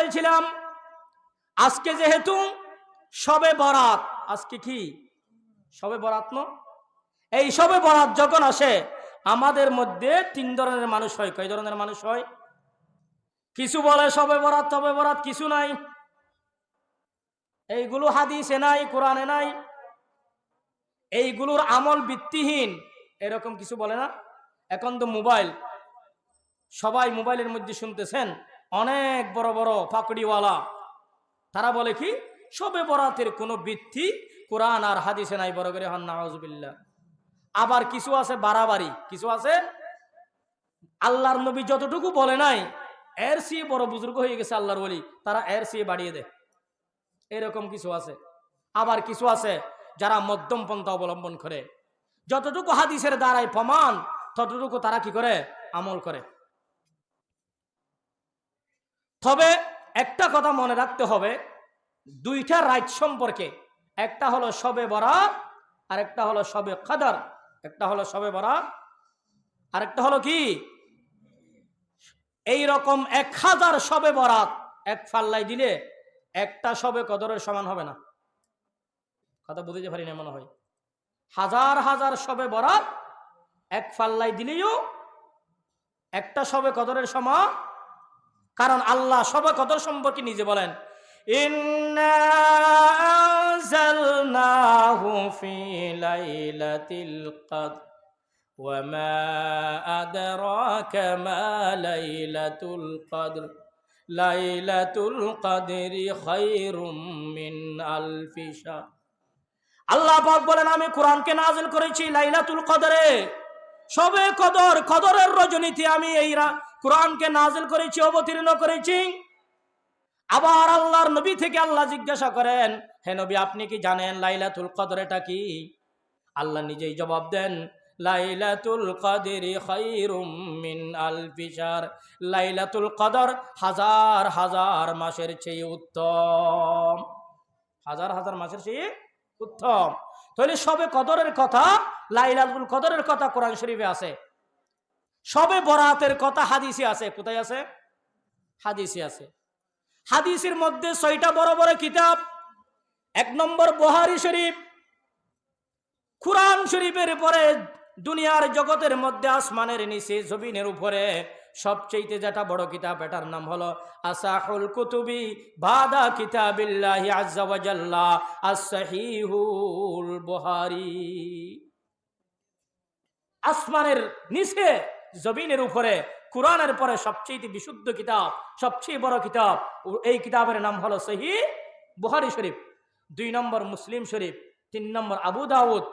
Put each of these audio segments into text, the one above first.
বলেছিলাম আজকে যেহেতু শবে বরাত, আজকে কি শবে বরাত ন? এই শবে বরাত যখন আসে আমাদের মধ্যে তিন ধরনের মানুষ হয়। কয় ধরনের মানুষ হয়? কিছু বলে শবে বরাত তবে বরাত কিছু নাই, এইগুলো হাদিসে নাই, কোরআনে নাই, এইগুলোর আমল ভিত্তিহীন, এরকম কিছু বলে না। এখন তো মোবাইল, সবাই মোবাইলের মধ্যে শুনতেছেন, অনেক বড় বড় পাকড়িওয়ালা তারা বলে কি শবে বরাতের কোনো ভিত্তি কোরআন আর হাদিসে নাই, বড় করে হন নাউজুবিল্লাহ। আবার কিছু আছে বাড়াবাড়ি, কিছু আছে আল্লাহর নবী যতটুকু বলে নাই এর চেয়ে বড় বুজুর্গ হয়ে গেছে আল্লাহর ওলি, তারা এর চেয়ে বাড়িয়ে দেয়, এরকম কিছু আছে। আবার কিছু আছে যারা মধ্যম পন্থা অবলম্বন করে, যতটুকু হাদিসের দ্বারাই প্রমাণ ততটুকু তারা কি করে আমল করে। তবে একটা কথা মনে রাখতে হবে দুইটা রাইট সম্পর্কে, একটা হলো শবে বরাত আর একটা হলো শবে কদর। একটা হলো শবে বরাত আর একটা হলো কি, এই রকম 1000 শবে বরাত এক ফাল্লাই দিলে একটা শবে কদরের সমান হবে না। কথা বুঝতে পারি না মনে হয়। হাজার হাজার শবে বরাত এক ফাল্লাই দিলেও একটা শবে কদরের সমান, কারণ আল্লাহ শবে কদর সম্পর্কে নিজে বলেন ইন্না আনজালনাহু ফি লাইলাতিল কদর ওয়া মা আদরাকা মা লাইলাতুল কদর লাইলাতুল কদরি খায়রুম মিন আলফি শাহর। আল্লাহ পাক বলেন আমি কোরআনকে নাযিল করেছি লাইলাতুল কদরে, শবে কদর, কদরের রজনীতে আমি এই কোরআনকে নাযিল করেছি, অবতীর্ণ করেছি। আবার আল্লাহর নবী থেকে আল্লাহ জিজ্ঞাসা করেন হে নবী আপনি কি জানেন লাইলাতুল কদর এটা কি? আল্লাহ নিজেই জবাব দেন লাইলাতুল কদরি খায়রুম মিন আলফি শাহর, লাইলাতুল কদর হাজার হাজার মাসের চেয়ে উত্তম, হাজার হাজার মাসের চেয়ে উত্তম। তাহলে শবে কদরের কথা, লাইলাতুল কদরের কথা কোরআন শরীফে আছে, শবে বরাতের কথা হাদিসে আছে। কোথায় আছে? হাদিসে আছে। হাদিসের মধ্যে 6টা বড় বড় কিতাব। 1 নম্বর বুখারী শরীফ, কুরআন শরীফের পরে দুনিয়ার জগতের মধ্যে আসমানের নিচে জমিনের উপরে সবচেয়ে যেটা বড় কিতাব এটার নাম হলো আসাহুল কুতুবি বাদা কিতাবিল্লাহি আযজা ওয়া জাল্লা as-সহিহুল বুখারী। আসমানের নিচে জমিনের উপরে কুরআনের পরে সবচেয়ে বিশুদ্ধ কিতাব, সবচেয়ে বড় কিতাব, এই কিতাবের নাম হলো সহিহ বুখারী শরীফ। 2 নম্বর মুসলিম শরীফ, 3 নম্বর আবু দাউদ,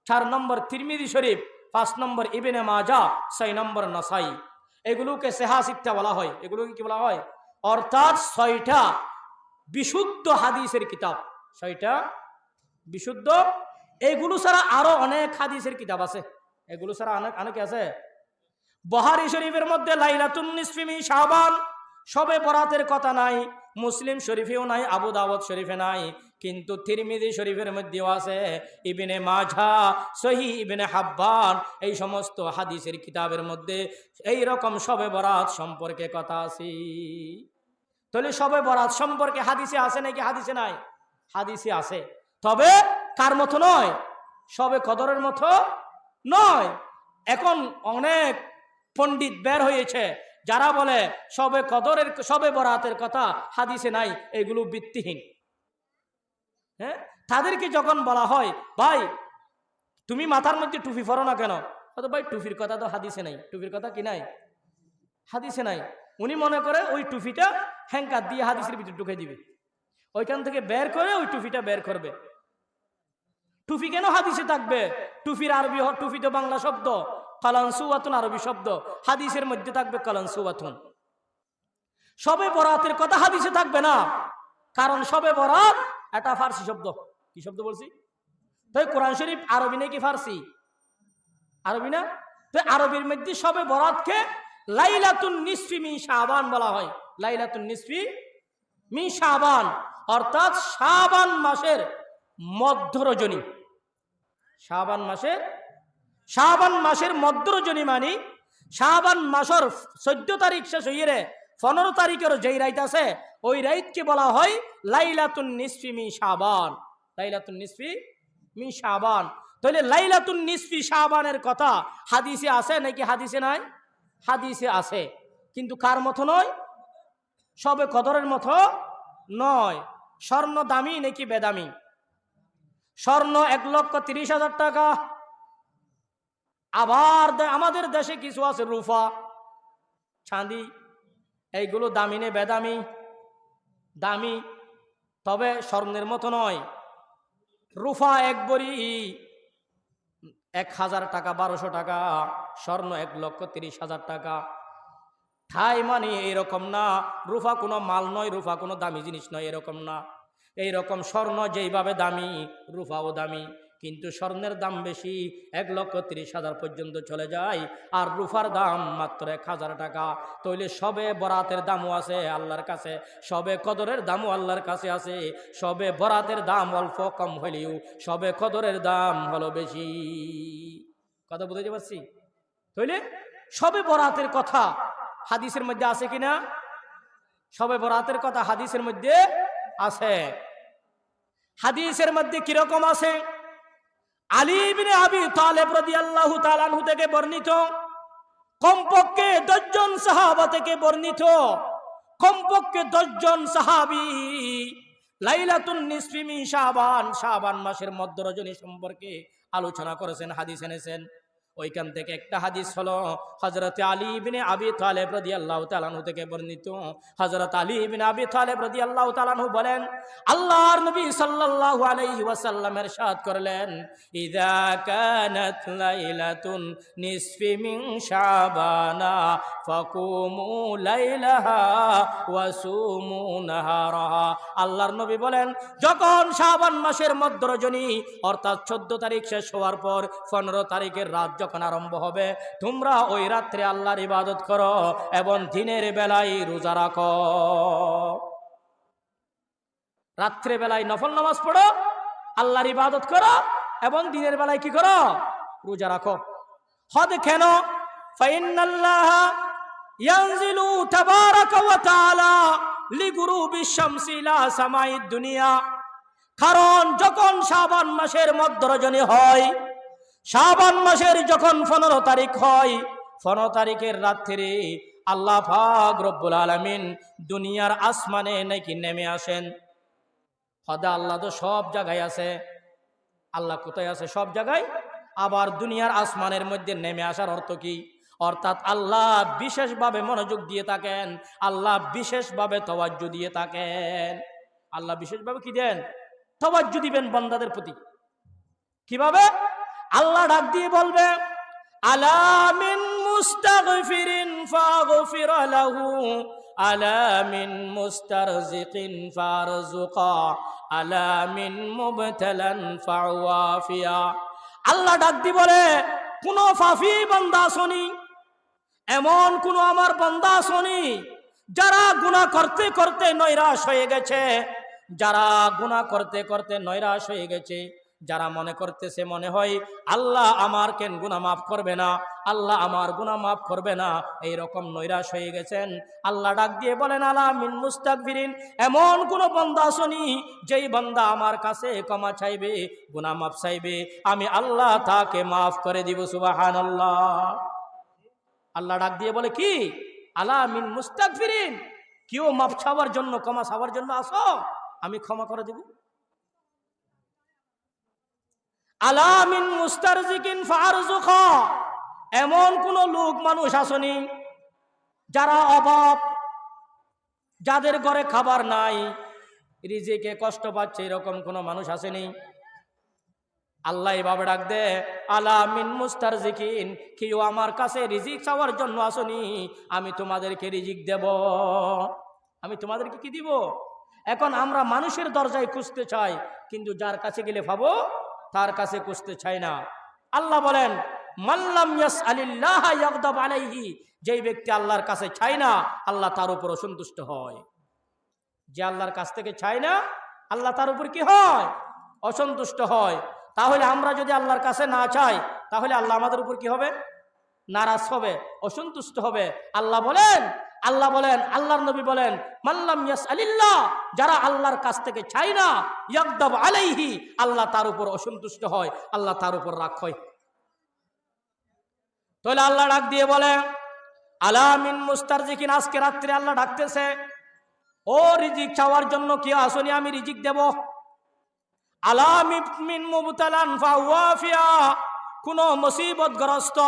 4 নম্বর তিরমিজি শরীফ, 5 নম্বর ইবনে মাজাহ, 6 নম্বর নাসাই। এগুলোকে সিহাসিত্তা বলা হয়। এগুলোকে কি বলা হয়? অর্থাৎ 6টা বিশুদ্ধ হাদিসের কিতাব, 6টা বিশুদ্ধ। এগুলো ছাড়া আরো অনেক হাদিসের কিতাব আছে, এগুলো ছাড়া অনেক আছে। বুখারী শরীফের মধ্যে লাইলাতুন নিসফি মিন শাবান, শবে বরাতের কথা নাই, মুসলিম শরীফেও নাই, আবু দাউদ শরীফে নাই, কিন্তু তিরমিজি শরীফের মধ্যেও আছে, ইবনে মাজাহ, সহিহ ইবনে হিব্বান, এই সমস্ত হাদিসের কিতাবের মধ্যে এই রকম শবে বরাত সম্পর্কে কথা আছে। তাহলে শবে বরাত সম্পর্কে হাদিসে আছে নাকি হাদিসে নাই? হাদিসে আছে, তবে কার মতো নয়, শবে কদরের মতো নয়। এখন অনেক পণ্ডিত বের হয়েছে যারা বলে শবে কদরের, শবে বরাতের কথা হাদিসে নাই, এগুলো ভিত্তিহীন। হ্যাঁ, তাদেরকে যখন বলা হয় ভাই তুমি মাথার মধ্যে টুপি পরো না কেন, ভাই টুপির কথা তো হাদিসে নাই, টুপির কথা কি নাই, হাদিসে নাই। উনি মনে করে ওই টুপিটা হ্যাঙ্কার দিয়ে হাদিসের ভিতরে ঢুকে দিবে, ওইখান থেকে বের করে ওই টুপিটা বের করবে। টুপি কেন হাদিসে থাকবে? টুপির আরবি, টুপি তো বাংলা শব্দ, কালানসুওয়াতুন আরবি শব্দ, হাদিসের মধ্যে থাকবে কালানসুওয়াতুন। শবে বরাতের কথা হাদিসে থাকবে না, কারণ শবে বরাত এটা ফার্সি শব্দ। কি শব্দ বলছি? তাই কোরআন শরীফ আরবি নাকি ফার্সি? আরবি না? তো আরবির মধ্যে শবে বরাতকে লাইলাতুন নিসফি মিন শাবান বলা হয়। লাইলাতুন নিসফি মিন শাবান অর্থাৎ শাবান মাসের মধ্য রজনী। শাবান মাসের মধ্য রজনী মানে শাবান মাসের 14 তারিখ শেষ হইয়ে 15 তারিখের যেই রাত আছে ওই রাতকে বলা হয় লাইলাতুন নিসফি মিন শাবান। লাইলাতুন নিসফি মিন শাবান। তাহলে লাইলাতুন নিসফি শাবানের কথা হাদিসে আছে নাকি হাদিসে নাই? হাদিসে আছে, কিন্তু কার মতো নয়? সবে কদরের মতো নয়। স্বর্ণ দামি নাকি বেদামি? স্বর্ণ 1,30,000 টাকা। আবার আমাদের দেশে কিছু আছে রূপা, চাঁদি, এইগুলো দামি নে বেদামি? দামি, তবে স্বর্ণের মতো নয়। রূপা এক ভরি 1,000 টাকা, 1200 টাকা। স্বর্ণ 1,30,000 টাকা। ঠাই মানে এইরকম না, রূপা কোনো মাল নয়, রূপা কোনো দামি জিনিস নয়, এরকম না। এইরকম স্বর্ণ যেইভাবে দামি, রূপাও দামি, কিন্তু স্বর্ণের দাম বেশি, 1,30,000 পর্যন্ত চলে যায়, আর রূপার দাম মাত্র 1,000 টাকা। তাইলে সবে বরাতের দামও আছে আল্লাহর কাছে, সবে কদরের দামও আল্লাহর কাছে আছে। সবে বরাতের দাম অল্প কম হলেও সবে কদরের দাম হলো বেশি। কথা বুঝতে পারছি? তাইলে সবে বরাতের কথা হাদিসের মধ্যে আছে কিনা? সবে বরাতের কথা হাদিসের মধ্যে আছে। হাদিসের মধ্যে কিরকম আছে? আলী ইবনে আবি তালেব রাদিয়াল্লাহু তাআলা আনহু থেকে বর্ণিত, কমপক্ষে 10 জন সাহাবা থেকে বর্ণিত, কমপক্ষে 10 জন সাহাবী লাইলাতুন নিসফি মিন শাবান, শাবান মাসের মধ্য রজনী সম্পর্কে আলোচনা করেছেন, হাদিস এনেছেন। ওইখান থেকে একটা হাদিস হলো হযরত আলী ইবনে আবি তালেব রাদিয়াল্লাহু তাআলা আনহু থেকে বর্ণিত। হযরত আলী ইবনে আবি তালেব রাদিয়াল্লাহু তাআলা আনহু বলেন, আল্লাহর নবী সাল্লাল্লাহু আলাইহি ওয়াসাল্লাম ইরশাদ করলেন, ইযা কানাত লাইলাতুন নিসফি মিন শাবানা ফাকুমু লাইলাহা ওয়া সুমু নাহারাহা। আল্লাহর নবী বলেন, যখন শাবান মাসের মধ্য রজনী অর্থাৎ 14 তারিখ শেষ হওয়ার পর 15 তারিখের রাত যখন আরম্ভ হবে, তোমরা ওই রাত্রে আল্লাহর ইবাদত করো এবং দিনের বেলায় রোজা রাখো। রাত্রে বেলায় নফল নামাজ পড়ো, আল্লাহর ইবাদত করো এবং দিনের বেলায় কি করো? রোজা রাখো। হদ কেন? ফাইন্নাল্লাহা ইয়ানজিলু তাবারাকা ওয়া তাআলা লিগুরুবিশ শামসি ইলা সামাইদ দুনিয়া। কারণ যখন শাবান মাসের মধ্য রজনী হয়, শাবান মাসের যখন 15 তারিখ হয়, 15 তারিখের রাত্রে আল্লাহ পাক রব্বুল আলামিন দুনিয়ার আসমানে নাকি নেমে আসেন। খোদা আল্লাহ তো সব জায়গায় আছে, আল্লাহ কোথায় আছে? সব জায়গায়। আবার দুনিয়ার আসমানের মধ্যে নেমে আসার অর্থ কি? অর্থাৎ আল্লাহ বিশেষভাবে মনোযোগ দিয়ে থাকেন, আল্লাহ বিশেষভাবে তাওয়াজ্জু দিয়ে থাকেন। আল্লাহ বিশেষভাবে কি দেন? তাওয়াজ্জু দিবেন বান্দাদের প্রতি। কিভাবে? আল্লাহ ডাক দিয়ে বলবে, আলা মিন মুস্তাগফিরিন ফাগফির লাহু, আলা মিন মুস্তারজিকিন ফারজুকা, আলা মিন মুবতালান ফাওয়াফিয়া। আল্লাহ ডাক দিয়ে বলে, কোন পাপী বান্দা আসনি, এমন কোন আমার বান্দা আসনি যারা গুনাহ করতে করতে নৈরাশ হয়ে গেছে, যারা গুনাহ করতে করতে নৈরাশ হয়ে গেছে, যারা মনে করতেছে, মনে হয় আল্লাহ আমার কেন গুনাহ মাফ করবে না, আল্লাহ আমার গুনাহ মাফ করবে না, এইরকম নৈরাশ হয়ে গেছেন। আল্লাহ ডাক দিয়ে বলেন, আলা মিন মুস্তাগফিরিন, এমন কোন বান্দা আসনি যেই বান্দা আমার কাছে ক্ষমা চাইবে, গুনাহ মাফ চাইবে, আমি আল্লাহ তাকে মাফ করে দিব। সুবহানাল্লাহ। আল্লাহ ডাক দিয়ে বলে কি? আলা মিন মুস্তাগফিরিন, কেউ মাফ চাওয়ার জন্য, ক্ষমা চাওয়ার জন্য আসো, আমি ক্ষমা করে দিব। আলা মিন মুস্তারজিকিন ফারজুকা, এমন কোন লোক মানুষ আসনি যারা অভাব, যাদের ঘরে খাবার নাই, রিজিকে কষ্ট পাচ্ছে, এরকম কোন মানুষ আসেনি। আল্লাহ এভাবে ডাক দে, আলা মিন মুস্তারজিকিন, কেউ আমার কাছে রিজিক চাওয়ার জন্য আসনি, আমি তোমাদেরকে রিজিক দেব, আমি তোমাদেরকে কি দিব। এখন আমরা মানুষের দরজায় খুঁজতে চাই, কিন্তু যার কাছে গেলে পাবো তার কাছে খুঁজতে চাই না। আল্লাহ বলেন, মাল্লাম ইয়াসআলিল্লাহ ইয়াগদাব আলাইহি, যেই ব্যক্তি আল্লাহর কাছে চায় না, আল্লাহ তার উপর অসন্তুষ্ট হয়। যে আল্লাহর কাছ থেকে চায় না, আল্লাহ তার উপর কি হয়? অসন্তুষ্ট হয়। তাহলে আমরা যদি আল্লাহর কাছে না চাই, তাহলে আল্লাহ আমাদের উপর কি হবে? নারাজ হবে, অসন্তুষ্ট হবে। আল্লাহ বলেন, আল্লাহর নবী বলেন, মাল্লাম ইয়াসআলিল্লাহ, যারা আল্লাহর কাছ থেকে চায় না, ইয়াগদাব আলাইহি, আল্লাহ তার উপর অসন্তুষ্ট হয়, আল্লাহ তার উপর রাগ হয়। তাহলে আল্লাহ ডাক দিয়ে বলে, আলা মিন মুস্তারজিকিন, আজকে রাত্রে আল্লাহ ডাকতেছে, ও রিজিক চাওয়ার জন্য কি আসনি, আমি রিজিক দেব। আলা মিন মুবতালান ফাহুয়া ফিয়া, কোন মুসিবতগ্রস্ত,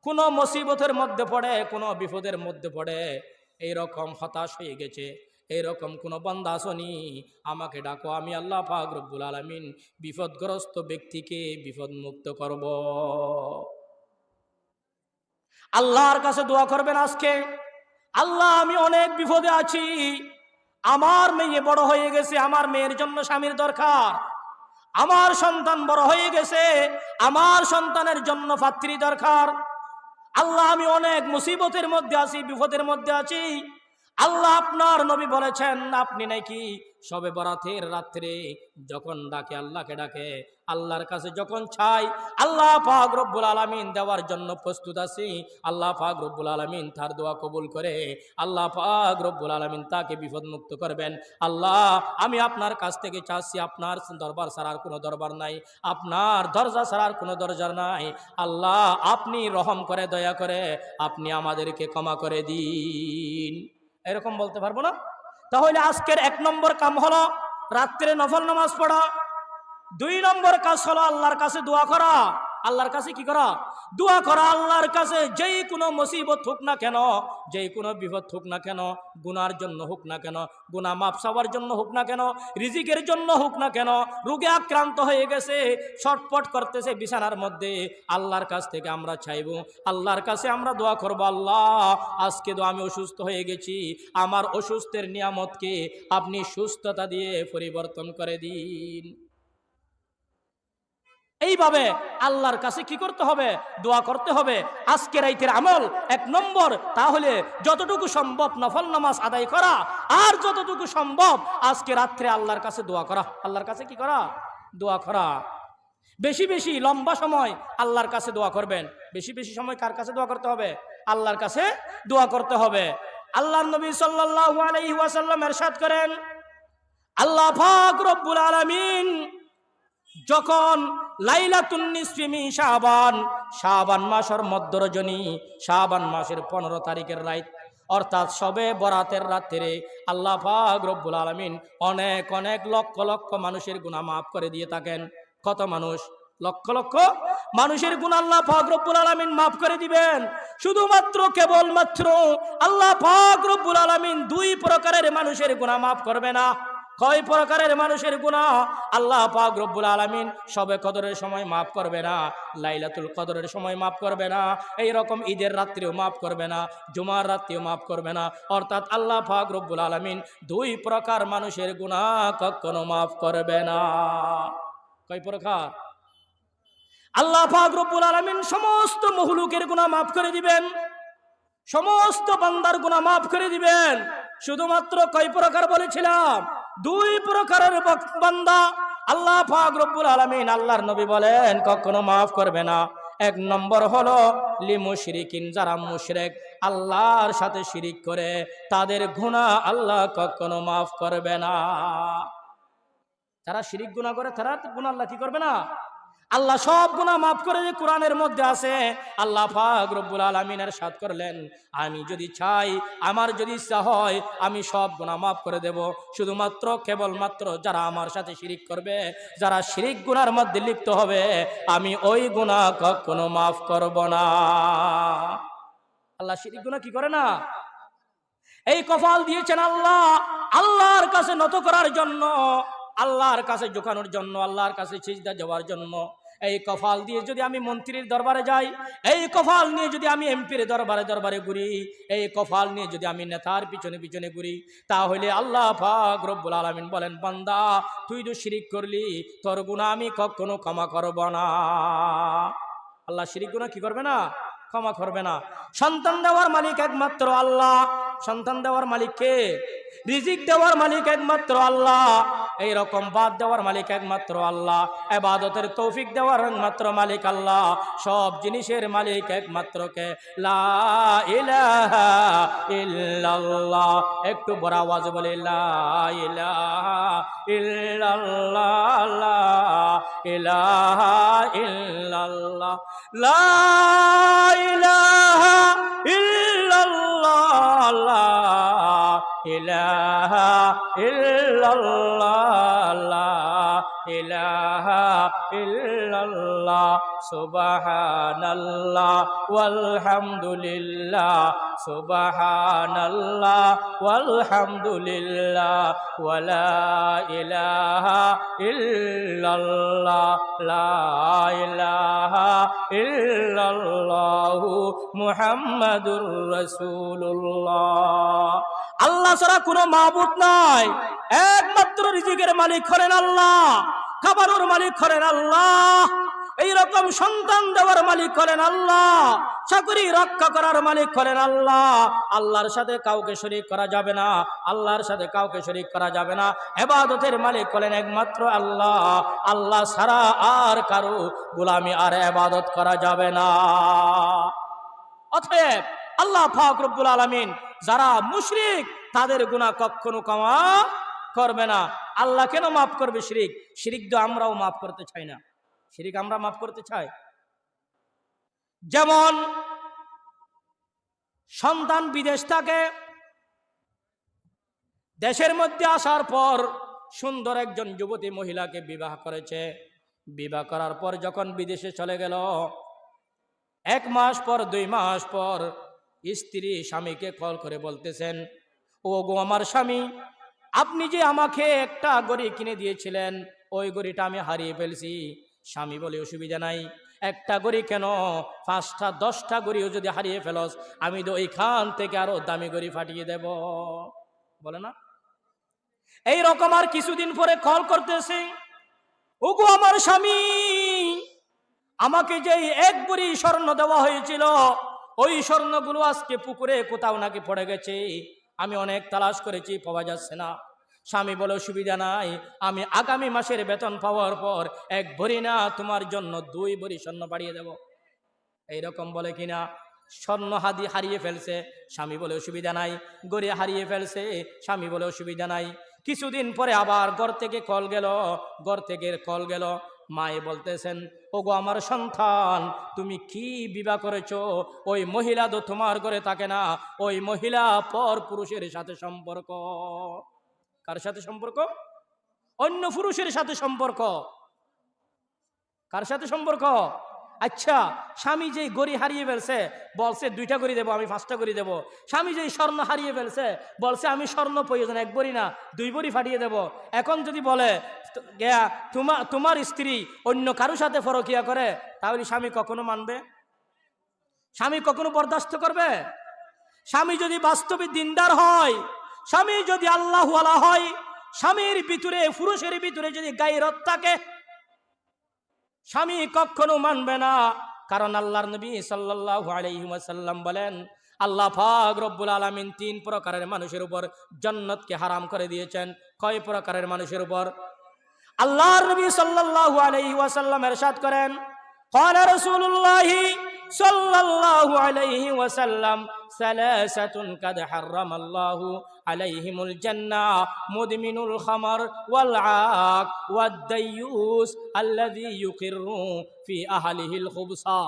কোন মুসিবতের মধ্যে পড়ে, কোন বিপদের মধ্যে পড়ে, এইরকম হতাশ হয়ে গেছে, এইরকম কোন বান্দা আসনি, আমাকে ডাকো, আমি আল্লাহ পাক রব্বুল আলামিন বিপদগ্রস্ত ব্যক্তিকে বিপদ মুক্ত করব। আল্লাহর কাছে দোয়া করবেন আজকে, আল্লাহ আমি অনেক বিপদে আছি, আমার মেয়ে বড় হয়ে গেছে, আমার মেয়ের জন্য স্বামীর দরকার, আমার সন্তান বড় হয়ে গেছে, আমার সন্তানের জন্য পাত্রী দরকার। আল্লাহ আমি অনেক মুসিবতের মধ্যে আছি, বিপদের মধ্যে আছি। আল্লাহ আপনার নবী বলেছেন, আপনি নাকি শবে বরাতের রাত্রে যখন ডাকে, আল্লাহকে ডাকে, আল্লাহর কাছে যখন চাই, আল্লাহ পাক রব্বুল আলামিন দেওয়ার জন্য প্রস্তুত আছি। আল্লাহ পাক রব্বুল আলামিন তার দোয়া কবুল করে আল্লাহ পাক রব্বুল আলামিন তাকে বিপদ মুক্ত করবেন। আল্লাহ আমি আপনার কাছ থেকে চাচ্ছি, আপনার দরবার ছাড়ার কোনো দরবার নাই, আপনার দরজা ছাড়ার কোনো দরজা নাই। আল্লাহ আপনি রহম করে, দয়া করে আপনি আমাদেরকে ক্ষমা করে দিন। এরকম বলতে পারবো না? তাহলে আজকের 1 নম্বর কাম হলো রাত্রে নফল নামাজ পড়া। 2 নম্বর কাজ হলো আল্লাহর কাছে দোয়া করা। আল্লাহর কাছে কি করা? দোয়া করা। আল্লাহর কাছে যেই কোনো মুসিবত হোক না কেন, যেই কোনো বিপদ হোক না কেন, গুনার জন্য হোক না কেন, গুনাহ মাফ চাওয়ার জন্য হোক না কেন, রিজিকের জন্য হোক না কেন, রোগে আক্রান্ত হয়ে গেছে, ছটফট করতেছে বিছানার মধ্যে, আল্লাহর কাছ থেকে আমরা চাইব, আল্লাহর কাছে আমরা দোয়া করব, আল্লাহ আজকে তো আমি অসুস্থ হয়ে গেছি, আমার অসুস্থের নিয়ামতকে আপনি সুস্থতা দিয়ে পরিবর্তন করে দিন। এইভাবে আল্লাহর কাছে কি করতে হবে? দোয়া করতে হবে। আজকে রাইতের আমল 1 নম্বর, তাহলে যতটুকু সম্ভব নফল নামাজ আদায় করা, আর যতটুকু সম্ভব আজকে রাত্রে আল্লাহর কাছে দোয়া করা। আল্লাহর কাছে কি করা? দোয়া করা। বেশি বেশি লম্বা সময় আল্লাহর কাছে দোয়া করবেন। বেশি বেশি সময় কার কাছে দোয়া করতে হবে? আল্লাহর কাছে দোয়া করতে হবে। আল্লাহর নবী সাল্লাল্লাহু আলাইহি ওয়াসাল্লাম ইরশাদ করেন, আল্লাহ পাক রব্বুল আলামিন যখন লাইলাতুন নিসফি মিন শাবান, শাবান মাসের মধ্য রজনী, শাবান মাসের 15 তারিখের রাত, অর্থাৎ শবে বরাতের রাত্রে আল্লাহ পাক রব্বুল আলামিন অনেক অনেক লক্ষ লক্ষ মানুষের গুনাহ মাফ করে দিয়ে থাকেন। কত মানুষ? লক্ষ লক্ষ মানুষের গুনাহ আল্লাহ পাক রব্বুল আলামিন মাফ করে দিবেন। শুধুমাত্র কেবলমাত্র আল্লাহ পাক রব্বুল আলামিন 2 প্রকারের মানুষের গুনাহ মাফ করবে না। কয় প্রকারের মানুষের গুনাহ? আল্লাহ পাক রব্বুল আলামিন শবে কদরের সময় মাফ করবে না, লাইলাতুল কদরের সময় মাফ করবে না, এই রকম ঈদের রাত্রেও মাফ করবে না, জুমার রাত্রেও মাফ করবে না। অর্থাৎ আল্লাহ পাক রব্বুল আলামিন 2 প্রকার মানুষের গুনাহ কখনো মাফ করবে না। কয় প্রকার? আল্লাহ পাক রব্বুল আলামিন সমস্ত মখলুকের গুনাহ মাফ করে দিবেন, সমস্ত বান্দার গুনাহ মাফ করে দিবেন। শুধুমাত্র কয় প্রকার বলেছিলাম? 2 প্রকারের বান্দা আল্লাহ পাক রব্বুল আলামিন, আল্লাহর নবী বলেন কখনো মাফ করবে না। 1 নম্বর হলো লিমুশরিকিন, যারা মুশরিক, আল্লাহর সাথে শিরিক করে, তাদের গুনাহ আল্লাহ কখনো মাফ করবে না। যারা শিরিক গুনাহ করে, তারা গুনাহ আল্লাহ কি করবে না? আল্লাহ সব গুনাহ মাফ করে দিয়ে কোরআনের মধ্যে আছে। আল্লাহ পাক রব্বুল আলামিন ইরশাদ করলেন, আমি যদি চাই, আমার যদি ইচ্ছা হয়, আমি সব গুনাহ মাফ করে দেব। শুধুমাত্র কেবলমাত্র যারা আমার সাথে শিরিক করবে, যারা শিরিক গুনার মধ্যে লিপ্ত হবে, আমি ওই গুনাহ কখনো মাফ করব না। আল্লাহ শিরিক গুনাহ কি করে না? এই কপাল দিয়েছেন আল্লাহ আল্লাহর কাছে নত করার জন্য, আল্লাহর কাছে ঝুঁকানোর জন্য, আল্লাহর কাছে সিজদা যাওয়ার জন্য। এই কপাল দিয়ে যদি আমি মন্ত্রীর দরবারে যাই, এই কপাল নিয়ে যদি আমি এমপির দরবারে দরবারে ঘুরি, এই কপাল নিয়ে যদি আমি নেতার পিছনে পিছনে ঘুরি, তাহলে আল্লাহ পাক রব্বুল আলামিন বলেন, বান্দা তুই তো শিরিক করলি, তোর গুনাহ আমি কখনো ক্ষমা করব না। আল্লাহ শিরিক গুনাহ কি করবে না? ক্ষমা করবে না। সন্তান দেওয়ার মালিক একমাত্র আল্লাহ। সন্তান দেওয়ার মালিক কে? রিজিক দেওয়ার মালিক একমাত্র আল্লাহ। এই রকম বাদ দেওয়ার মালিক একমাত্র আল্লাহ, ইবাদতের তৌফিক দেওয়ার একমাত্র মালিক আল্লাহ, সব জিনিসের মালিক একমাত্র কে, লা ইলাহা ইল্লাল্লাহ। একটু বড় আওয়াজে বলে লা ইলাহা ইল্লাল্লাহ, লা ইলাহা ইল্লাল্লাহ, লা ইলাহা ইল্লাল্লাহ, লা ইলাহা ইল্লাল্লাহ, লা ইলাহা ইল্লাল্লাহ, সুবহানাল্লাহ ওয়ালহামদুলিল্লাহ, সুবহানাল্লাহ ওয়ালহামদুলিল্লাহ, ওয়ালা ইলাহা ইল্লাল্লাহ, লা ইলাহা ইল্লাল্লাহু মুহাম্মাদুর রাসূলুল্লাহ। আল্লাহ ছাড়া কোনো মাবুদ নাই, একমাত্র রিজিকের মালিক হলেন আল্লাহ, খাবারের মালিক হলেন আল্লাহ, এইরকম সন্তান দেওয়ার মালিক হলেন আল্লাহ, চাকরি রক্ষা করার মালিক হলেন আল্লাহ। আল্লাহর সাথে কাউকে শরীক করা যাবে না, আল্লাহর সাথে কাউকে শরীক করা যাবে না। ইবাদতের মালিক হলেন একমাত্র আল্লাহ, আল্লাহ ছাড়া আর কারো গোলামি আর ইবাদত করা যাবে না। অতএব আল্লাহ পাক রব্বুল আলামিন যারা মুশরিক তাদের গুনাহ কখনো ক্ষমা করবে না। আল্লাহ কেন মাফ করবে শিরিক? শিরিক তো আমরাও মাফ করতে চাই না, শিরিক আমরা মাফ করতে চাই। যেমন সন্তান বিদেশ থাকে, দেশের মধ্যে আসার পর সুন্দর একজন যুবতী মহিলাকে বিবাহ করেছে, বিবাহ করার পর যখন বিদেশে চলে গেল, 1 মাস পর 2 মাস পর স্ত্রী স্বামীকে কল করে বলতেছেন, ও গো আমার স্বামী, আপনি যে আমাকে একটা গড়ি কিনে দিয়েছিলেন, ওই গড়িটা আমি হারিয়ে ফেলছি। স্বামী বলে, অসুবিধা নাই, একটা গড়ি কেন, 5টা 10টা গড়িও যদি হারিয়ে ফেলস, আমি তো ওইখান থেকে আরো দামি গড়ি ফাটিয়ে দেব, বলে না? এই রকম আর কিছুদিন পরে কল করতেছে, ও গো আমার স্বামী, আমাকে যে 1 ভরি স্বর্ণ দেওয়া হয়েছিল, ওই স্বর্ণগুলো আজকে পুকুরে কোথাও নাকি পড়ে গেছে, আমি অনেক তালাশ করেছি, পাওয়া যাচ্ছে না। স্বামী বলে, অসুবিধা নাই, আমি আগামী মাসের বেতন পাওয়ার পর 1 ভরি না, তোমার জন্য 2 ভরি স্বর্ণ বাড়িয়ে দেব। এইরকম বলে কিনা? স্বর্ণ হারিয়ে ফেলছে, স্বামী বলে অসুবিধা নাই। গড়ি হারিয়ে ফেলছে, স্বামী বলে অসুবিধা নাই। কিছুদিন পরে আবার ঘর থেকে কল গেল, মায়ে বলতেছেন, ওগো আমার সন্তান, তুমি কি বিবাহ করেছো? ওই মহিলা তো তোমার ঘরে থাকে না, ওই মহিলা পর পুরুষের সাথে সম্পর্ক। কার সাথে সম্পর্ক? অন্য পুরুষের সাথে সম্পর্ক। কার সাথে সম্পর্ক? আচ্ছা, স্বামী যেই গড়ি হারিয়ে ফেলছে, বলছে 2টা গড়ি দেবো, আমি 5টা গড়ি দেবো। স্বামী যেই স্বর্ণ হারিয়ে ফেলছে, বলছে আমি স্বর্ণ প্রয়োজন 1 ভরি না 2 ভরি ফাটিয়ে দেব। এখন যদি বলে তোমার স্ত্রী অন্য কারোর সাথে পরকিয়া করে, তাহলে স্বামী কখনো মানবে? স্বামী কখনো বরদাস্ত করবে? স্বামী যদি বাস্তবে দিনদার হয়, স্বামী যদি আল্লাহওয়ালা হয়, স্বামীর ভিতরে, পুরুষের ভিতরে যদি গায়রত থাকে, স্বামী কখনো মানবে না। কারণ আল্লাহর নবী সাল্লাল্লাহু আলাইহি ওয়াসাল্লাম বলেন, আল্লাহ পাক রব্বুল আলামিন 3 প্রকারের মানুষের উপর জান্নাতকে হারাম করে দিয়েছেন। কয় প্রকারের মানুষের উপর? আল্লাহর নবী সাল্লাল্লাহু আলাইহি ওয়াসাল্লাম ইরশাদ করেন, ক্বালা রাসূলুল্লাহ সাল্লাল্লাহু আলাইহি ওয়াসাল্লাম, সালাসাতুন কাদ হারামাল্লাহু আলাইহিমুল জান্নাহ, মুদমিনুল খামার ওয়াল আক ওয়াদ দাইয়ুস আল্লাযী ইউকিরু ফি আহলিহিল খুবসা।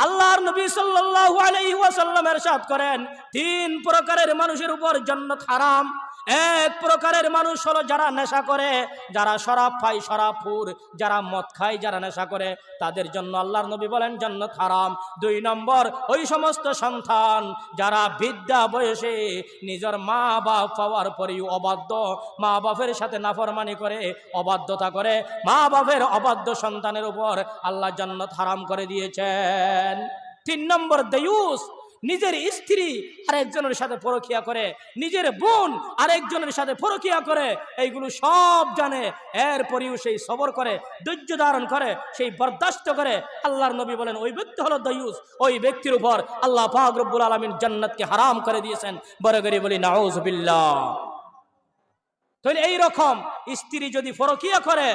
আল্লাহর নবী সাল্লাল্লাহু আলাইহি ওয়াসাল্লাম ইরশাদ করেন, 3 প্রকারের মানুষের উপর জান্নাত হারাম। 1 প্রকারের মানুষ হলো যারা নেশা করে, যারা শরাব খায়, শরাবখোর, যারা মদ খায়, যারা নেশা করে, তাদের জন্য আল্লাহর নবী বলেন জান্নাত হারাম। 2 নম্বর, ওই সমস্ত সন্তান যারা বৃদ্ধা বয়সে নিজের মা বাপ পাওয়ার পরেও অবাধ্য, মা বাপের সাথে নাফরমানি করে, অবাধ্যতা করে, মা বাপের অবাধ্য সন্তানের উপর আল্লাহ জান্নাত হারাম করে দিয়েছেন। 3 নম্বর, দায়ুস, নিজের স্ত্রী আরেকজনের সাথে পরকিয়া করে, নিজের বোন আরেকজনের সাথে পরকিয়া করে, এইগুলো সব জানে, এরপরেও সেই সবর করে, ধৈর্য ধারণ করে, সেই বরদাস্ত করে। আল্লাহর নবী বলেন ওই ব্যক্তি হলো দায়ুস, ওই ব্যক্তির উপর আল্লাহ পাক রব্বুল আলামিন জান্নাতকে হারাম করে দিয়েছেন। বড় করে বলি নাউযুবিল্লাহ। তাহলে এই রকম স্ত্রী যদি পরকিয়া করে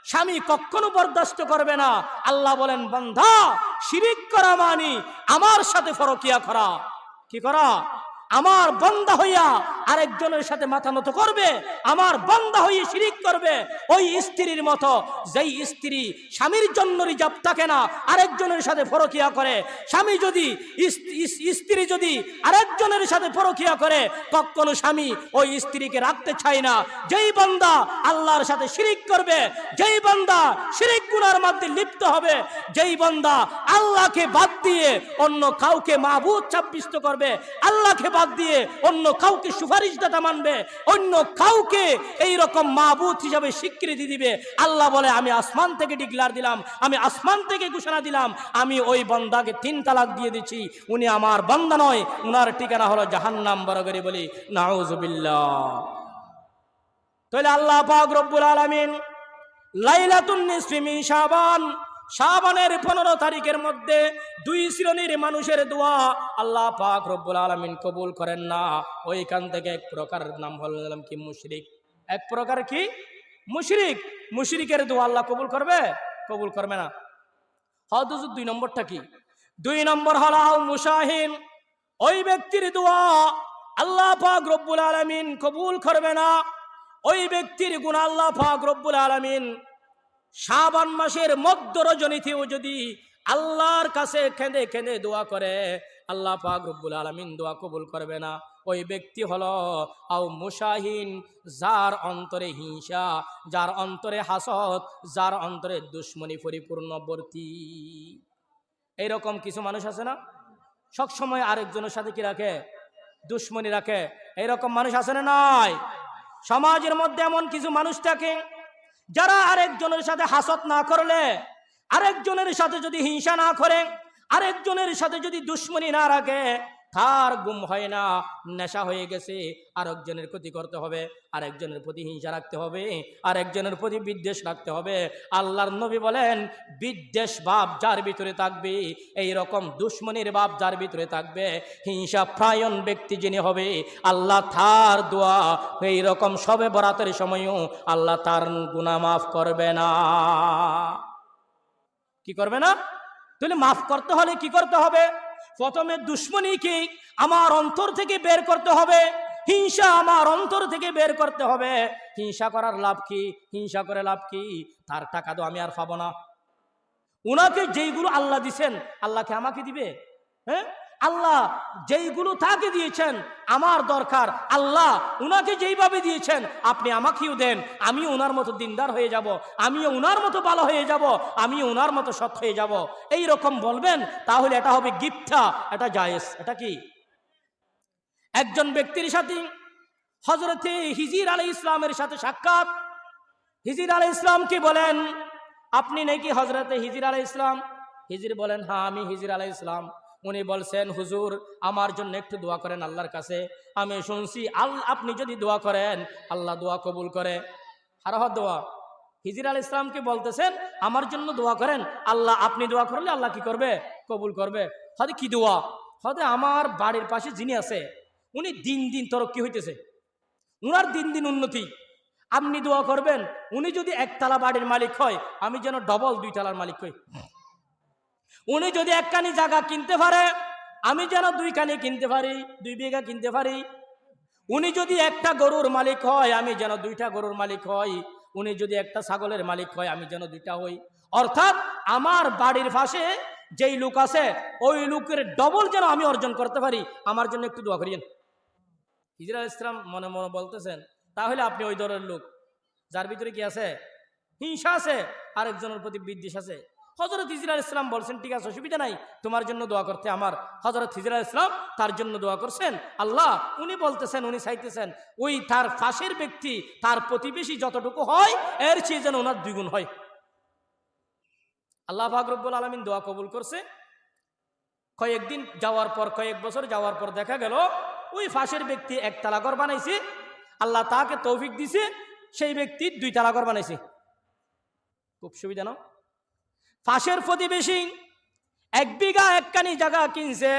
স্বামী কখনো বরদাস্ত করবে না। আল্লাহ বলেন, বান্দা শিরিক করা মানি আমার সাথে পরকিয়া করা। কি করা? আমার বান্দা হইয়া আরেকজনের সাথে মাথা নত করবে, আমার বান্দা হইয়া শিরিক করবে। ওই স্ত্রীর মতো যেই স্ত্রী স্বামীর জন্য রিজার্ভ থাকে না, আরেকজনের সাথে পরকিয়া করে। স্বামী যদি স্ত্রী যদি আরেকজনের সাথে পরকিয়া করে, কখনো স্বামী ওই স্ত্রীকে রাখতে চায় না। যেই বান্দা আল্লাহর সাথে শিরিক করবে, যেই বান্দা শিরিক গুনার মধ্যে লিপ্ত হবে, যেই বান্দা আল্লাহকে বাদ দিয়ে অন্য কাউকে মাবুদ সাব্যস্ত করবে, আল্লাহকে বাদ দিয়ে অন্য কাউকে সুপারিশদাতা মানবে, অন্য কাউকে এই রকম মাবুদ হিসাবে স্বীকৃতি দিবে, আল্লাহ বলে আমি আসমান থেকে ডিক্লার দিলাম, আমি আসমান থেকে ঘোষণা দিলাম, আমি ওই বান্দাকে 3 তালাক দিয়ে দিচ্ছি। উনি আমার বান্দা নয়, উনার ঠিকানা হলো জাহান্নাম। বড় করে বলি নাউজুবিল্লাহ। তাহলে আল্লাহ পাক রব্বুল আলামিন লাইলাতুন নিসফি মিন শাবান, শাবানের 15 তারিখের মধ্যে 2 শ্রেণীর মানুষের দোয়া আল্লাহ পাক রব্বুল আলামিন কবুল করেন না। ওইখান থেকে এক প্রকার নাম বললাম কি মুশরিক। এক প্রকার কি মুশরিক। মুশরিকের দোয়া আল্লাহ কবুল করবে? কবুল করবে না। হযরত 2 নম্বরটা কি? 2 নম্বর হলো মুশাহিন। ওই ব্যক্তির দোয়া আল্লাহ পাক রব্বুল আলামিন কবুল করবে না। ওই ব্যক্তির গুনাহ আল্লাহ পাক রব্বুল আলামিন শাবান মাসের মধ্য রজনীতেও যদি আল্লাহর কাছে কেঁদে কেঁদে দোয়া করে, আল্লাহ পাক রব্বুল আলামিন দোয়া কবুল করবে না। ওই ব্যক্তি হলো আও মুশাহিন, যার অন্তরে হিংসা, যার অন্তরে হাসদ, যার অন্তরে দুশ্মনী পরিপূর্ণ ভর্তি। এইরকম কিছু মানুষ আছে না, সবসময় আরেকজনের সাথে কি রাখে? দুশ্মনী রাখে। এইরকম মানুষ আছে না? নাই। সমাজের মধ্যে এমন কিছু মানুষ থাকে যারা আরেকজনের সাথে হাসদ না করলে, আরেকজনের সাথে যদি হিংসা না করে, আরেকজনের সাথে যদি দুশ্মনী না রাখে, তার গুম হয় না, নেশা হয়ে গেছে। আরেকজনের ক্ষতি করতে হবে, আরেকজনের প্রতি হিংসা রাখতে হবে, আরেকজনের প্রতি বিদ্বেষ রাখতে হবে। আল্লাহর নবী বলেন, বিদ্বেষ ভাব যার ভিতরে থাকবে, এই রকম দুশ্মনীর ভাব যার ভিতরে থাকবে, হিংসা প্রায়ণ ব্যক্তি যিনি হবে, আল্লাহ তার দোয়া এই রকম সবে বরাতের সময়ও আল্লাহ তার গুনাহ মাফ করবে না। কি করবে না? তাহলে মাফ করতে হলে কি করতে হবে? প্রথমে দুশ্মনীকে আমার অন্তর থেকে বের করতে হবে, হিংসা আমার অন্তর থেকে বের করতে হবে। হিংসা করার লাভ কি? হিংসা করে লাভ কি? তার টাকা তো আমি আর পাবো না। উনাকে যেইগুলো আল্লাহ দিছেন, আল্লাহকে আমাকে দিবে? হ্যাঁ, আল্লাহ যেইগুলো তাকে দিয়েছেন আমার দরকার, আল্লাহ উনাকে যেইভাবে দিয়েছেন আপনি আমাকেও দেন, আমিও উনার মতো দিনদার হয়ে যাব, আমিও উনার মতো ভালো হয়ে যাব, আমিও উনার মতো সৎ হয়ে যাব। এই রকম বলবেন, তাহলে এটা হবে গিফটা, এটা জায়েজ। এটা কি? একজন ব্যক্তির সাথে হযরতে হিজর আলাইহিস সালামের সাথে সাক্ষাৎ। হিজর আলাইহিস সালামকে বলেন, আপনি নাকি হযরতে হিজর আলাইহিস সালাম? হিজর বলেন, হ্যাঁ আমি হিজর আলাইহিস সালাম। উনি বলছেন, হুজুর আমার জন্য একটু দোয়া করেন আল্লাহর কাছে। আমি শুনছি আপনি যদি দোয়া করেন আল্লাহ দোয়া কবুল করে। হারাহার দোয়া। হিজর আলাইহিস সালামকে বলতেছেন, আমার জন্য দোয়া করেন, আল্লাহ আপনি দোয়া করলে আল্লাহ কি করবে? কবুল করবে। হয়তো কি দোয়া? হয়তো আমার বাড়ির পাশে যিনি আছে উনি দিন দিন তরক্কি হইতেছে, উনার দিন দিন উন্নতি, আপনি দোয়া করবেন উনি যদি 1 তালা বাড়ির মালিক হয়, আমি যেন ডবল 2 তালার মালিক হই। উনি যদি 1 কানি জায়গা কিনতে পারে, আমি যেন 2 কানি কিনতে পারি, 2 বিঘা কিনতে পারি। উনি যদি 1টা গরুর মালিক হয়, আমি যেন 2টা গরুর মালিক হই। উনি যদি 1টা ছাগলের মালিক হয়, আমি যেন 2টা হই। অর্থাৎ আমার বাড়ির পাশে যেই লোক আছে ওই লোকের ডবল যেন আমি অর্জন করতে পারি, আমার জন্য একটু দোয়া করিয়েন। হিজর আলাইহিস সালাম মনে মনে বলতেছেন, তাহলে আপনি ওই দলের লোক যার ভিতরে কি আছে? হিংসা আছে, আরেকজনের প্রতি বিদ্বেষ আছে। হযরত হিজর আলাইহিস সালাম বলছেন, ঠিক আছে অসুবিধা নাই, তোমার জন্য দোয়া করতে আমার। হযরত হিজর আলাইহিস সালাম তার জন্য দোয়া করছেন। আল্লাহ উনি বলতেছেন, উনি চাইতেছেন ওই তার পাশের ব্যক্তি, তার প্রতিবেশী যতটুকু হয় এর চেয়ে যেন ওনার 2 গুণ হয়। আল্লাহ পাক রব্বুল আলামিন দোয়া কবুল করছে। কয়েকদিন যাওয়ার পর, কয়েক বছর যাওয়ার পর দেখা গেল ওই পাশের ব্যক্তি 1 তালা ঘর বানাইছে। আল্লাহ তাকে তৌফিক দিছে, সেই ব্যক্তি 2 তালা ঘর বানাইছে। খুব সুবিধা না? পাশের প্রতিবেশী 1 বিঘা 1 কানি জায়গা কিনছে,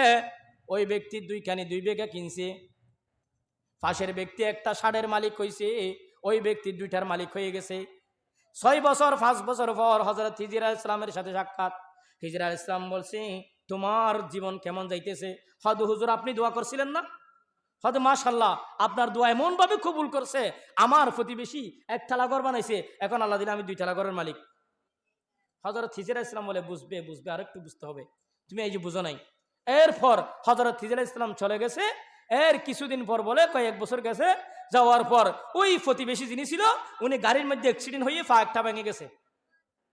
ওই ব্যক্তি 2 কানি 2 বিঘা কিনছে। পাশের ব্যক্তি একটা ষাঁড়ের মালিক হইছে, ওই ব্যক্তি দুইটার মালিক হয়ে গেছে। 6 বছর 5 বছর পর হযরত হিজর আলাইহিস সালামের সাথে সাক্ষাৎ। হিজর আলাইহিস সালাম বলছে, তোমার জীবন কেমন যাইতেছে? হযরত হুজুর আপনি দোয়া করছিলেন না? হয়তো মাশাআল্লাহ আপনার দোয়া এমন ভাবে কবুল করছে, আমার প্রতিবেশী একতলা ঘর বানাইছে, এখন আল্লাহ দিলে আমি 2 তলা ঘরের মালিক। হযরত হিজর আলাইহিস সালাম বলে, বুঝবে বুঝবে, আরেকটু বুঝতে হবে, তুমি এই যে বুঝো নাই। এরপর হযরত হিজর আলাইহিস সালাম চলে গেছে। এর কিছুদিন পর বলে কয়েক বছর গেছে, যাওয়ার পর ওই প্রতিবেশী যিনি ছিল উনি গাড়ির মধ্যে অ্যাক্সিডেন্ট হয়ে ফাঁকটা ভেঙে গেছে।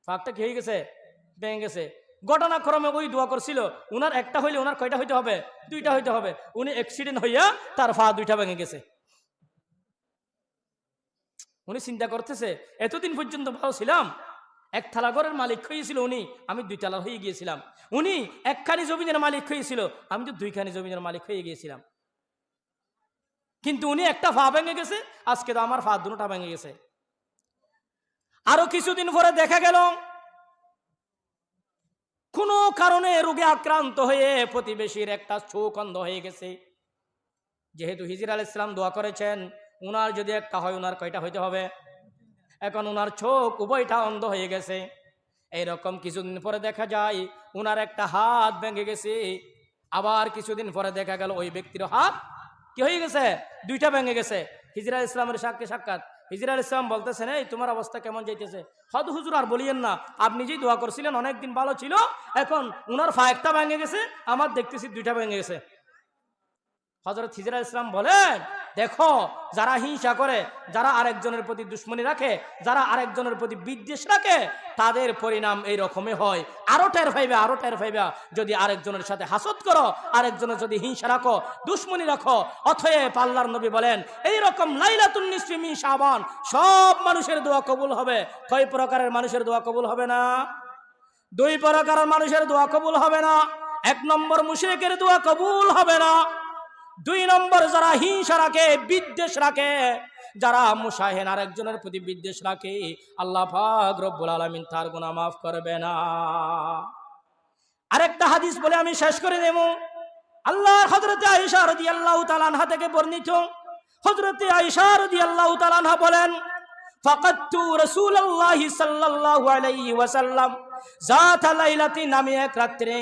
ফাঁকটা কি হয়ে গেছে? ভেঙে গেছে। ঘটনাক্রমে ওই দোয়া করছিল, উনার একটা হইলে উনার কয়টা হইতে হবে? 2টা হইতে হবে। উনি অ্যাক্সিডেন্ট হইয়া তার পা 2টা ভেঙে গেছে। উনি চিন্তা করতেছে, এতদিন পর্যন্ত ভালো ছিলাম, এক থালা ঘরের মালিক হয়েছিল উনি, আমি 2 তলা হয়ে গিয়েছিলাম। উনি একখানি জমিনের মালিক হয়েছিল, আমি তো 2খানি জমিনের মালিক হয়ে গিয়েছিলাম। কিন্তু উনি একটা পা ভেঙে গেছে, আজকে তো আমার পা 2টা ভেঙে গেছে। আরো কিছুদিন পরে দেখা গেল কোনো কারণে রোগে আক্রান্ত হয়ে প্রতিবেশীর একটা চোখ অন্ধ হয়ে গেছে। যেহেতু হিজর আলাইহিস সালাম দোয়া করেছেন, উনার যদি একটা হয় উনার কয়টা হইতে হবে? এখন উনার চোখ উভয়টা অন্ধ হয়ে গেছে। এইরকম কিছুদিন পরে দেখা যায় উনার একটা হাত ভেঙে গেছে। আবার কিছুদিন পরে দেখা গেল ওই ব্যক্তির হাত কি হয়ে গেছে? 2টা ভেঙে গেছে। হিজর আলাইহিস সালামের সাক্ষাৎ। হিজর আলাইহিস সালাম বলতেছেন, এই তোমার অবস্থা কেমন যাইতেছে? হয়তো হুজুর আর বলিয়েন না, আপনি যেই দোয়া করছিলেন অনেকদিন ভালো ছিল, এখন উনার পা একটা ভেঙে গেছে, আমার দেখতেছি 2টা ভেঙে গেছে। হযরত হিজর আলাইহিস সালাম বলেন, দেখো যারা হিংসা করে, যারা আরেকজনের প্রতি দুশ্মনী রাখে, যারা আরেকজনের প্রতি বিদ্বেষ রাখে, তাদের পরিণাম এই রকমই হয়। আরো টের পাইবা যদি আরেকজনের সাথে হাসদ করো, আরেকজনের যদি হিংসা রাখো, দুশ্মনী রাখো। অতএব আল্লাহর নবী বলেন, এই রকম লাইলাতুন নিসফি মিন শাবান সব মানুষের দোয়া কবুল হবে। কয় প্রকারের মানুষের দোয়া কবুল হবে না? 2 প্রকারের মানুষের দোয়া কবুল হবে না। 1 নম্বর মুশরিকের দোয়া কবুল হবে না। 2 নম্বর যারা হিংসা রাখে, বিদ্বেষ রাখে, যারা মুসাহেন আরেকজনের প্রতি বিদ্বেষ রাখে, আল্লাহ পাক রব্বুল আলামিন তার গুনাহ মাফ করবে না। আরেকটা হাদিস বলে আমি শেষ করে দেব। আল্লাহর হযরত আয়েশা রাদিয়াল্লাহু তাআলা আনহা থেকে বর্ণিত, হযরত আয়েশা রাদিয়াল্লাহু তাআলা আনহা বলেন, ফাকাতু রাসূলুল্লাহি সাল্লাল্লাহু আলাইহি ওয়াসাল্লাম যাতা লাইলাতিন, আমি এক রাত্রে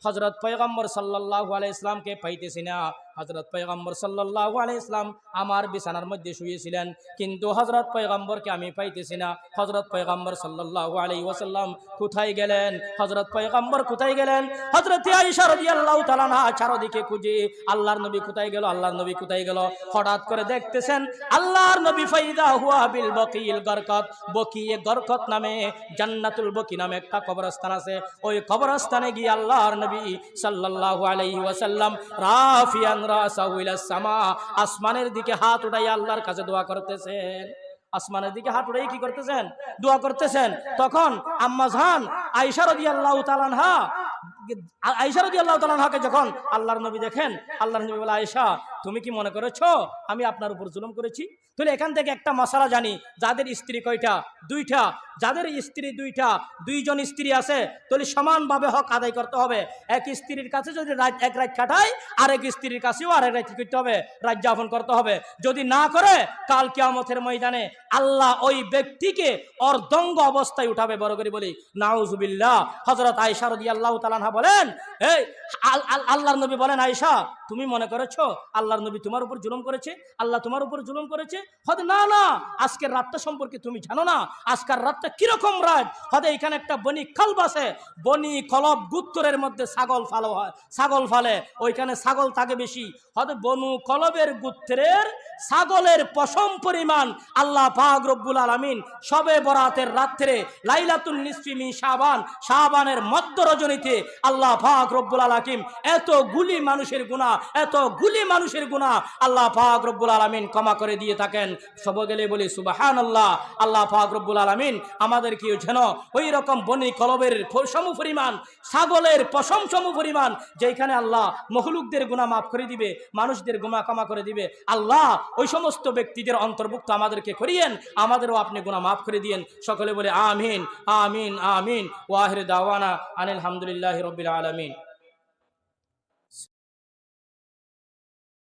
হযরত পয়গম্বর সাল্লাল্লাহু আলাইহি ইসলামকে পাইতেছি না। হযরত পয়গম্বর সাল্লাল্লাহু আলাইহি ইসলাম আমার বিছানার মধ্যে শুয়েছিলেন, কিন্তু হযরত পয়গম্বরকে আমি পাইতেছি না। হযরত পয়গম্বর সাল্লাল্লাহু আলাইহি ওয়াসাল্লাম কোথায় গেলেন? হযরত পয়গম্বর কোথায় গেলেন? হযরত আয়েশা রাদিয়াল্লাহু তাআলা আনহা চারদিকে খুঁজে, আল্লাহর নবী কোথায় গেল, আল্লাহর নবী কোথায় গেল? হঠাৎ করে দেখতেছেন আল্লাহর নবী ফাইদা হুয়া বিল বকিল গরকত, বকিয়ে গরকত নামে জান্নাতুল বকি নামে একটা কবরস্থান আছে। ওই কবরস্থানে গিয়ে আল্লাহর নবী সাল্লাল্লাহু আলাইহি ওয়াসাল্লাম রাফিয়ান রাসাহু ইলাস সামা, আসমানের দিকে হাত উঠাইয়া আল্লাহর কাছে দোয়া করতেছেন। আসমানের দিকে হাত উঠাই কি করতেছেন? দোয়া করতেছেন। তখন আম্মা জান আয়েশা রাদিয়াল্লাহু তাআলা আনহা, আয়েশা রাদিয়াল্লাহু তাআলা আনহাকে যখন আল্লাহর নবী দেখেন, আল্লাহর নবী বলে, আয়েশা তুমি কি মনে করেছো আমি আপনার উপর জুলুম করেছি? তাহলে এখান থেকে একটা মাসালা জানি, যাদের স্ত্রী কয়টা? 2টা। যাদের স্ত্রী 2টা, 2 জন স্ত্রী আছে, তাহলে সমানভাবে হক আদায় করতে হবে। এক স্ত্রীর কাছে যদি এক রাত কাটায়, আরেক স্ত্রীর কাছেও আরেক রাত করতে হবে, রাত যাপন করতে হবে। যদি না করে, কাল কিয়ামতের ময়দানে আল্লাহ ওই ব্যক্তিকে অর্ধঙ্গ অবস্থায় উঠাবে। বড় করে বলি নাউজুবিল্লাহ। হযরত আয়েশা রাদিয়াল্লাহু তাআলা আনহা বলেন, এই আল্লাহর নবী বলেন, আয়েশা তুমি মনে করেছো আল্লাহর নবী তোমার উপর জুলুম করেছে, আল্লাহ তোমার উপর জুলুম করেছে? হয়তো না না, আজকের রাতটা সম্পর্কে তুমি জানো না, আজকের রাতটা কিরকম রাত। হয়তো এখানে একটা বনি কলব আছে, বনি কলব গোত্রের মধ্যে ছাগল ফালো হয়, ছাগল ফালে, ওইখানে ছাগল থাকে বেশি। হয়তো বনু কলবের গোত্রের ছাগলের পশম পরিমাণ আল্লাহ পাক রব্বুল আলামিন শবে বরাতের রাত্রে লাইলাতুন নিসফি মিন শাবান, শাবানের মধ্য রজনীতে আল্লাহ পাক রব্বুল আলামিন এতগুলি মানুষের গুনাহ, এতগুলি মানুষের গুনাহ আল্লাহ পাক রব্বুল আলামিন ক্ষমা করে দিয়ে থাকেন। সব গেলে বলি সুবহানাল্লাহ। আল্লাহ পাক রব্বুল আলামিন আমাদেরকে যেন ওই রকম বনি কলবের সম পরিমাণ, ছাগলের পশম সম পরিমাণ, যেখানে আল্লাহ মখলুকদের গুনাহ মাফ করে দিবে, মানুষদের গুনাহ ক্ষমা করে দিবে, আল্লাহ ওই সমস্ত ব্যক্তিদের অন্তর্ভুক্ত আমাদেরকে করিয়েন, আমাদেরও আপনি গুনাহ মাফ করে দিয়েন। সকলে বলে আমিন আমিন আমিন। ওয়া আখিরু দাওয়ানা আনিল হামদুলিল্লাহি রাব্বিল আলামিন।